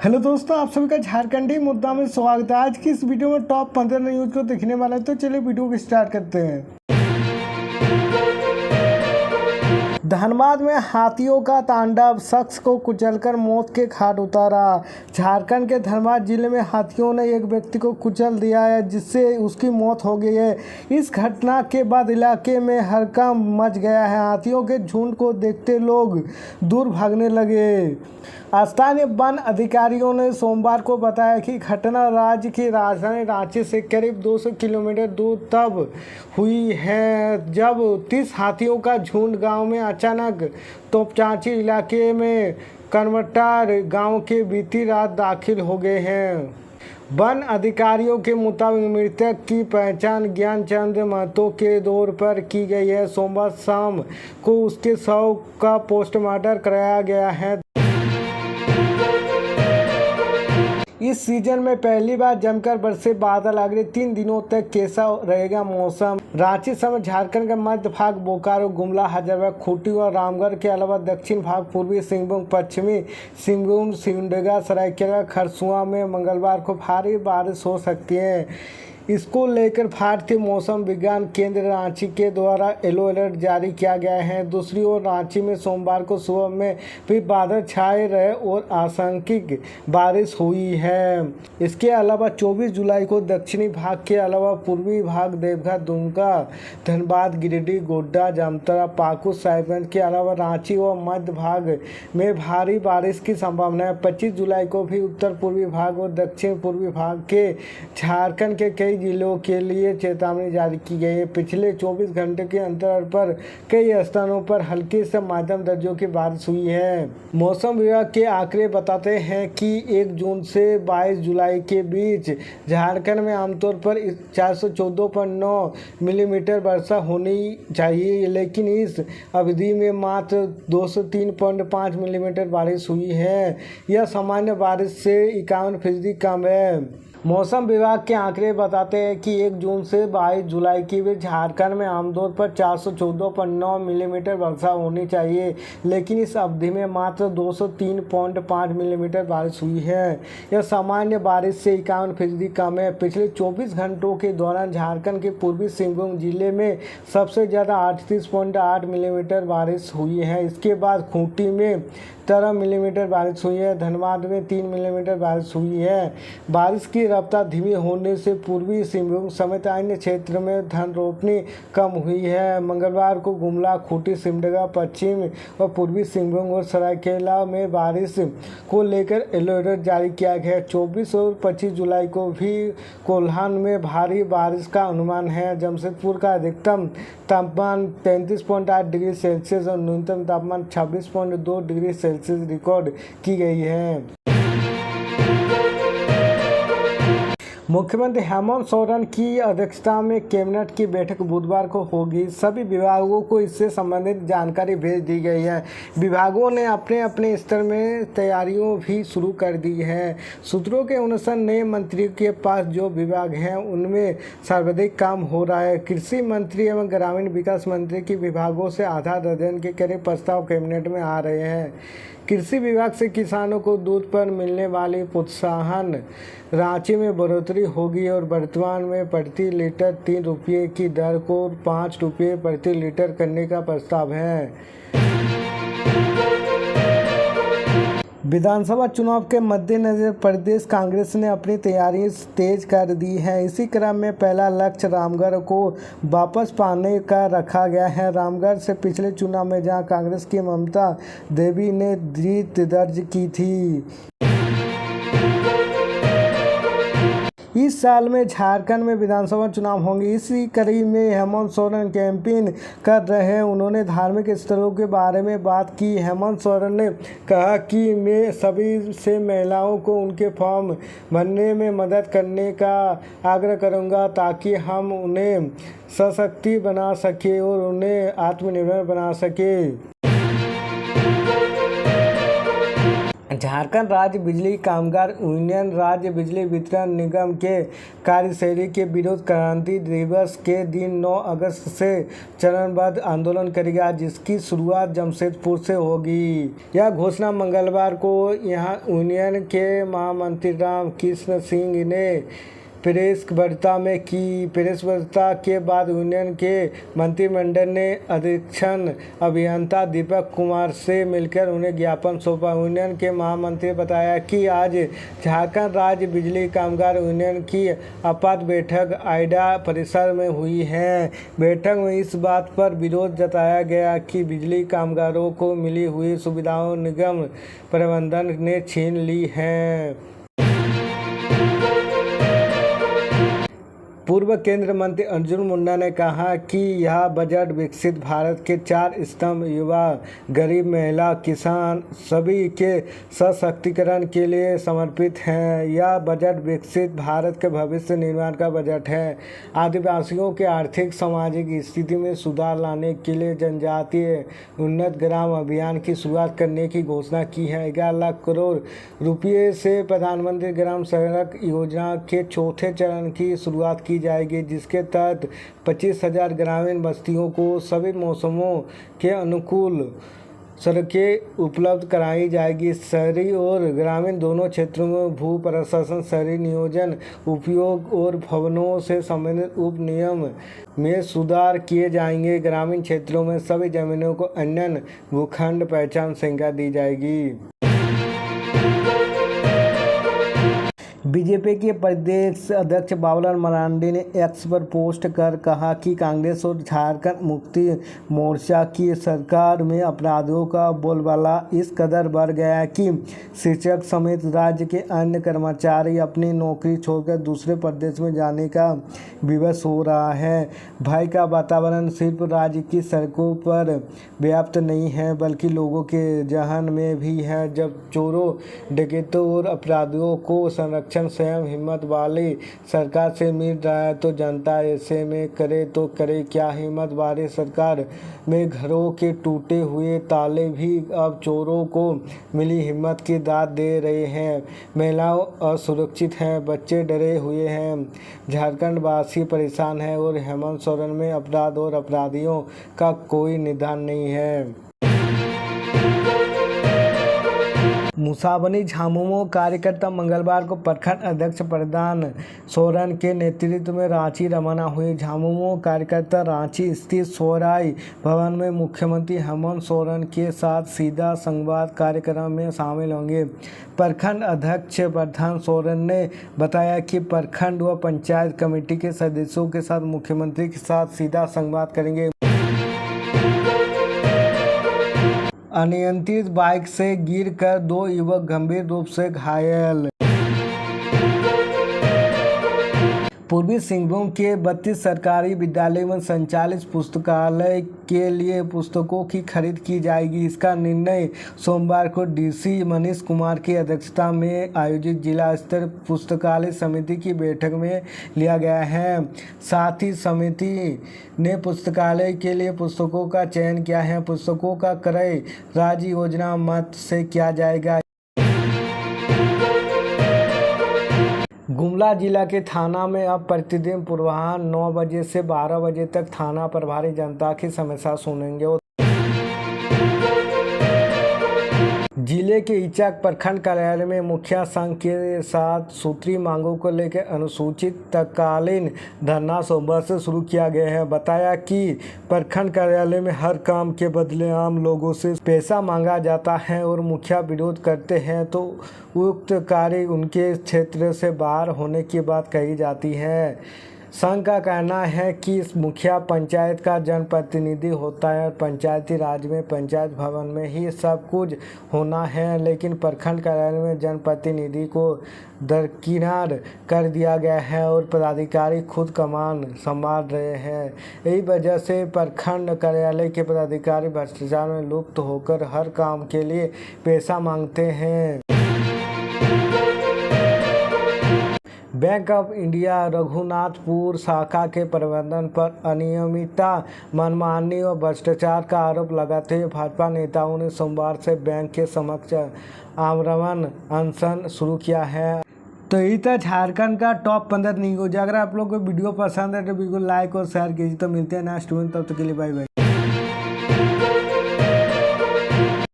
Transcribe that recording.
Hello दोस्तों, आप सभी का झारखंडी मुद्दा में स्वागत है। आज की इस वीडियो में टॉप 15 न्यूज को देखने वाले हैं, तो चलिए वीडियो को स्टार्ट करते हैं। धनबाद में हाथियों का तांडव, शख्स को कुचलकर मौत के घाट उतारा। झारखंड के धनबाद जिले में हाथियों ने एक व्यक्ति को कुचल दिया है, जिससे उसकी मौत हो गई है। इस घटना के बाद इलाके में हड़कंप मच गया है। हाथियों के झुंड को देखते लोग दूर भागने लगे। स्थानीय वन अधिकारियों ने सोमवार को बताया कि घटना राज्य की राजधानी रांची से करीब 200 किलोमीटर दूर तब हुई है, जब 30 हाथियों का झुंड गांव में अचानक तोपचांची इलाके में कनवटार गांव के बीती रात दाखिल हो गए हैं। वन अधिकारियों के मुताबिक मृतक की पहचान ज्ञानचंद महतो के तौर पर की गई है। सोमवार शाम को उसके शव का पोस्टमार्टम कराया गया है। इस सीजन में पहली बार जमकर बरसे बादल। अगले 3 दिनों तक कैसा रहेगा मौसम? रांची समेत झारखंड का मध्य भाग, बोकारो, गुमला, हजारीबाग, खूंटी और रामगढ़ के अलावा दक्षिण भाग, पूर्वी सिंहभूम, पश्चिमी सिंहभूम, सिमडेगा, सरायकेला, खरसुआ में मंगलवार को भारी बारिश हो सकती है। इसको लेकर भारतीय मौसम विज्ञान केंद्र रांची के द्वारा येलो अलर्ट जारी किया गया है। दूसरी ओर रांची में सोमवार को सुबह में भी बादल छाए रहे और आंशिक बारिश हुई है। इसके अलावा 24 जुलाई को दक्षिणी भाग के अलावा पूर्वी भाग, देवघर, दुमका, धनबाद, गिरिडीह, गोड्डा, जामताड़ा, पाकुड़, साहिबगंज के अलावा रांची व मध्य भाग में भारी बारिश की संभावना है। 25 जुलाई को भी उत्तर पूर्वी भाग और दक्षिण पूर्वी भाग के झारखंड के कई जिलों के लिए चेतावनी जारी की गई है। पिछले 24 घंटे के अंतराल पर कई स्थानों पर हल्की से मध्यम दर्जों की बारिश हुई है। मौसम विभाग के आंकड़े बताते हैं कि 1 जून से 22 जुलाई के बीच झारखंड में आमतौर पर 414.9 मिलीमीटर वर्षा होनी चाहिए, लेकिन इस अवधि में मात्र 203.5 मिलीमीटर बारिश हुई है। यह सामान्य बारिश से 51% कम है। मौसम विभाग के आंकड़े बताते हैं कि 1 जून से 22 जुलाई के बीच झारखंड में आमतौर पर 414.9 मिलीमीटर वर्षा होनी चाहिए, लेकिन इस अवधि में मात्र 203.5 मिलीमीटर बारिश हुई है। यह सामान्य बारिश से 51% कम है। पिछले 24 घंटों के दौरान झारखंड के पूर्वी सिंहभूम जिले में सबसे ज़्यादा 38.8 मिलीमीटर बारिश हुई है। इसके बाद खूंटी में 13 मिलीमीटर बारिश हुई है। धनबाद में 3 मिलीमीटर बारिश हुई है। बारिश की रफ्तार धीमी होने से पूर्वी सिंहभूम समेत अन्य क्षेत्र में धन रोपनी कम हुई है। मंगलवार को गुमला, खूंटी, सिमडेगा, पश्चिम और पूर्वी सिंहभूम और सरायकेला में बारिश को लेकर येलो अलर्ट जारी किया गया है। 24 और 25 जुलाई को भी कोल्हान में भारी बारिश का अनुमान है। जमशेदपुर का अधिकतम तापमान 33.8 डिग्री सेल्सियस और न्यूनतम तापमान 26.2 डिग्री सेल्सियस रिकॉर्ड की गई है। मुख्यमंत्री हेमंत सोरेन की अध्यक्षता में कैबिनेट की बैठक बुधवार को होगी। सभी विभागों को इससे संबंधित जानकारी भेज दी गई है। विभागों ने अपने अपने स्तर में तैयारियों भी शुरू कर दी है। सूत्रों के अनुसार नए मंत्री के पास जो विभाग हैं उनमें सर्वाधिक काम हो रहा है। कृषि मंत्री एवं ग्रामीण विकास मंत्री के विभागों से आधा दर्जन के करीब प्रस्ताव कैबिनेट में आ रहे हैं। कृषि विभाग से किसानों को दूध पर मिलने वाली प्रोत्साहन राशि में बढ़ोतरी होगी और वर्तमान में प्रति लीटर 3 रुपये की दर को 5 रुपये प्रति लीटर करने का प्रस्ताव है। विधानसभा चुनाव के मद्देनजर प्रदेश कांग्रेस ने अपनी तैयारी तेज कर दी है। इसी क्रम में पहला लक्ष्य रामगढ़ को वापस पाने का रखा गया है। रामगढ़ से पिछले चुनाव में जहां कांग्रेस की ममता देवी ने जीत दर्ज की थी, इस साल में झारखंड में विधानसभा चुनाव होंगे। इसी कड़ी में हेमंत सोरेन कैंपेन कर रहे हैं। उन्होंने धार्मिक स्थलों के बारे में बात की। हेमंत सोरेन ने कहा कि मैं सभी से महिलाओं को उनके फॉर्म भरने में मदद करने का आग्रह करूंगा, ताकि हम उन्हें सशक्त बना सके और उन्हें आत्मनिर्भर बना सके। झारखंड राज्य बिजली कामगार यूनियन राज्य बिजली वितरण निगम के कार्यशैली के विरोध क्रांति दिवस के दिन 9 अगस्त से चरणबद्ध आंदोलन करेगा, जिसकी शुरुआत जमशेदपुर से होगी। यह घोषणा मंगलवार को यहां यूनियन के महामंत्री राम कृष्ण सिंह ने प्रेस वार्ता में की। प्रेस वार्ता के बाद यूनियन के मंत्रिमंडल ने अध्यक्ष अभियंता दीपक कुमार से मिलकर उन्हें ज्ञापन सौंपा। यूनियन के महामंत्री बताया कि आज झारखंड राज्य बिजली कामगार यूनियन की आपात बैठक आइडा परिसर में हुई है। बैठक में इस बात पर विरोध जताया गया कि बिजली कामगारों को मिली हुई सुविधाओं निगम प्रबंधन ने छीन ली है। पूर्व केंद्रीय मंत्री अर्जुन मुंडा ने कहा कि यह बजट विकसित भारत के 4 स्तंभ युवा, गरीब, महिला, किसान सभी के सशक्तिकरण के लिए समर्पित है। यह बजट विकसित भारत के भविष्य निर्माण का बजट है। आदिवासियों के आर्थिक सामाजिक स्थिति में सुधार लाने के लिए जनजातीय उन्नत ग्राम अभियान की शुरुआत करने की घोषणा की है। 11 लाख करोड़ रुपये से प्रधानमंत्री ग्राम सड़क योजना के चौथे चरण की शुरुआत की जाएगी, जिसके तहत 25,000 ग्रामीण बस्तियों को सभी मौसमों के अनुकूल सड़कें उपलब्ध कराई जाएगी। शहरी और ग्रामीण दोनों क्षेत्रों में भू प्रशासन, शहरी नियोजन, उपयोग और भवनों से संबंधित उप नियम में सुधार किए जाएंगे। ग्रामीण क्षेत्रों में सभी जमीनों को अनन्य भूखंड पहचान संख्या दी जाएगी। बीजेपी के प्रदेश अध्यक्ष बाबूलाल मरांडी ने एक्स पर पोस्ट कर कहा कि कांग्रेस और झारखंड मुक्ति मोर्चा की सरकार में अपराधियों का बोलबाला इस कदर बढ़ गया है कि शिक्षक समेत राज्य के अन्य कर्मचारी अपनी नौकरी छोड़कर दूसरे प्रदेश में जाने का विवश हो रहा है। भय का वातावरण सिर्फ राज्य की सड़कों पर व्याप्त नहीं है, बल्कि लोगों के जहन में भी है। जब चोरों, डकैतों और अपराधियों को संरक्षण स्वयं हिम्मत वाली सरकार से मिल रहा है, तो जनता ऐसे में करे तो करे क्या। हिम्मत वाली सरकार में घरों के टूटे हुए ताले भी अब चोरों को मिली हिम्मत की दाद दे रहे हैं। महिलाएं असुरक्षित हैं, बच्चे डरे हुए हैं, झारखंड वासी परेशान है और हेमंत सोरेन में अपराध और अपराधियों का कोई निदान नहीं है। मुसाबनी झामुमो कार्यकर्ता मंगलवार को प्रखंड अध्यक्ष प्रधान सोरेन के नेतृत्व में रांची रवाना हुए। झामुमो कार्यकर्ता रांची स्थित सोहराई भवन में मुख्यमंत्री हेमंत सोरेन के साथ सीधा संवाद कार्यक्रम में शामिल होंगे। प्रखंड अध्यक्ष प्रधान सोरेन ने बताया कि प्रखंड व पंचायत कमेटी के सदस्यों के साथ मुख्यमंत्री के साथ सीधा संवाद करेंगे। अनियंत्रित बाइक से गिरकर 2 युवक गंभीर रूप से घायल। पूर्वी सिंहभूम के 32 सरकारी विद्यालयों में संचालित पुस्तकालय के लिए पुस्तकों की खरीद की जाएगी। इसका निर्णय सोमवार को डीसी मनीष कुमार की अध्यक्षता में आयोजित जिला स्तरीय पुस्तकालय समिति की बैठक में लिया गया है। साथ ही समिति ने पुस्तकालय के लिए पुस्तकों का चयन किया है। पुस्तकों का क्रय राज्य योजना मद से किया जाएगा। गुमला जिला के थाना में अब प्रतिदिन पूर्वाह्न 9 बजे से 12 बजे तक थाना प्रभारी जनता की समस्या सुनेंगे। जिले के इचाक प्रखंड कार्यालय में मुखिया संघ के साथ सूत्री मांगों को लेकर अनुसूचित तत्कालीन धरना सोमवार से शुरू किया गया है। बताया कि प्रखंड कार्यालय में हर काम के बदले आम लोगों से पैसा मांगा जाता है और मुखिया विरोध करते हैं तो उक्त कार्य उनके क्षेत्र से बाहर होने की बात कही जाती है। संघ का कहना है कि मुखिया पंचायत का जनप्रतिनिधि होता है और पंचायती राज में पंचायत भवन में ही सब कुछ होना है, लेकिन प्रखंड कार्यालय में जनप्रतिनिधि को दरकिनार कर दिया गया है और पदाधिकारी खुद कमान संभाल रहे हैं। यही वजह से प्रखंड कार्यालय के पदाधिकारी भ्रष्टाचार में लुप्त होकर हर काम के लिए पैसा मांगते हैं। बैंक ऑफ इंडिया रघुनाथपुर शाखा के प्रबंधन पर अनियमितता, मनमानी और भ्रष्टाचार का आरोप लगाते हुए भाजपा नेताओं ने सोमवार से बैंक के समक्ष आमरण अनशन शुरू किया है। तो यही था झारखंड का टॉप 15 न्यूज। अगर आप लोग को वीडियो पसंद है तो बिल्कुल लाइक और शेयर कीजिए। तो मिलते हैं नेक्स्ट वीडियो, तब तक के लिए बाय बाय।